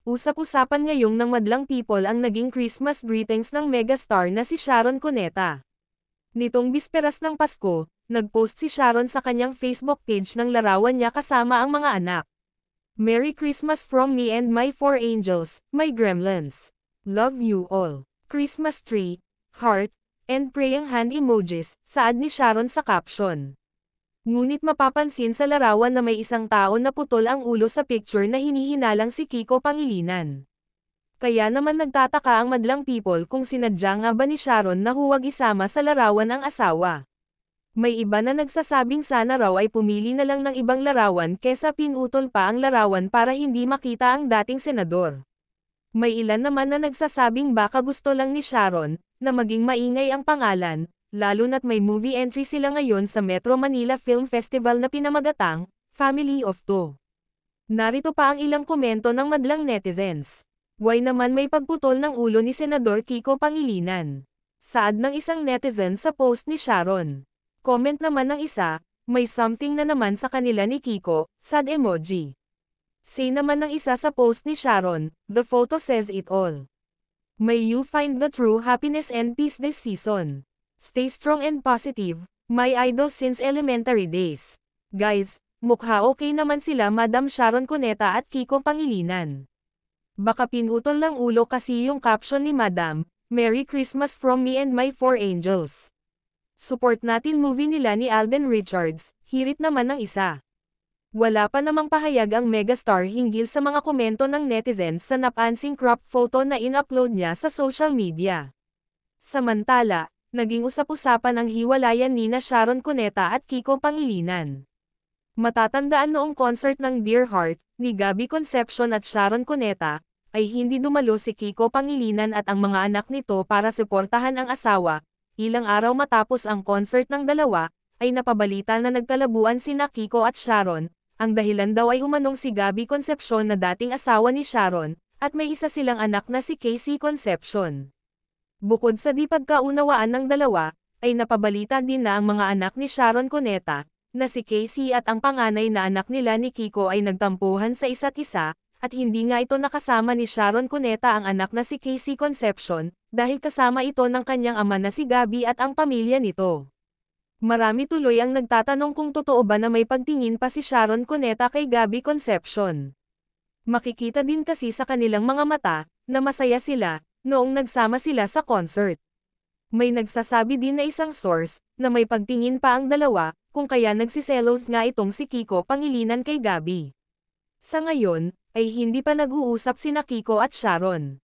Usap-usapan ngayong ng madlang people ang naging Christmas greetings ng megastar na si Sharon Cuneta. Nitong bisperas ng Pasko, nagpost si Sharon sa kanyang Facebook page ng larawan niya kasama ang mga anak. Merry Christmas from me and my 4 angels, my gremlins. Love you all. Christmas tree, heart, and praying hand emojis, saad ni Sharon sa caption. Ngunit mapapansin sa larawan na may isang tao na putol ang ulo sa picture na hinihinalang si Kiko Pangilinan. Kaya naman nagtataka ang madlang people kung sinadya nga ba ni Sharon na huwag isama sa larawan ang asawa. May iba na nagsasabing sana raw ay pumili na lang ng ibang larawan kesa pinutol pa ang larawan para hindi makita ang dating senador. May ilan naman na nagsasabing baka gusto lang ni Sharon na maging maingay ang pangalan, lalo na't may movie entry sila ngayon sa Metro Manila Film Festival na pinamagatang Family of Two. Narito pa ang ilang komento ng madlang netizens. Why naman may pagputol ng ulo ni Senador Kiko Pangilinan? Saad ng isang netizen sa post ni Sharon. Comment naman ng isa, may something na naman sa kanila ni Kiko, sad emoji. Say naman ng isa sa post ni Sharon, the photo says it all. May you find the true happiness and peace this season. Stay strong and positive, my idol since elementary days. Guys, mukha okay naman sila Madam Sharon Cuneta at Kiko Pangilinan. Baka pinutol lang ulo kasi yung caption ni Madam, Merry Christmas from me and my 4 angels. Support natin movie nila ni Alden Richards, hirit naman ng isa. Wala pa namang pahayag ang megastar hinggil sa mga komento ng netizens sa napansing crop photo na in-upload niya sa social media. Samantala, naging usap-usapan ang hiwalayan nina Sharon Cuneta at Kiko Pangilinan. Matatandaan noong concert ng Dear Heart, ni Gabby Concepcion at Sharon Cuneta, ay hindi dumalo si Kiko Pangilinan at ang mga anak nito para suportahan ang asawa. Ilang araw matapos ang concert ng dalawa, ay napabalita na nagkalabuan sina Kiko at Sharon. Ang dahilan daw ay umanong si Gabby Concepcion na dating asawa ni Sharon, at may isa silang anak na si Casey Concepcion. Bukod sa di pagkaunawaan ng dalawa, ay napabalita din na ang mga anak ni Sharon Cuneta, na si Casey at ang panganay na anak nila ni Kiko ay nagtampuhan sa isa't isa, at hindi nga ito nakasama ni Sharon Cuneta ang anak na si Casey Concepcion, dahil kasama ito ng kanyang ama na si Gabby at ang pamilya nito. Marami tuloy ang nagtatanong kung totoo ba na may pagtingin pa si Sharon Cuneta kay Gabby Concepcion. Makikita din kasi sa kanilang mga mata, na masaya sila, noong nagsama sila sa concert. May nagsasabi din na isang source, na may pagtingin pa ang dalawa, kung kaya nagsiselos nga itong si Kiko Pangilinan kay Gabby. Sa ngayon, ay hindi pa nag-uusap sina Kiko at Sharon.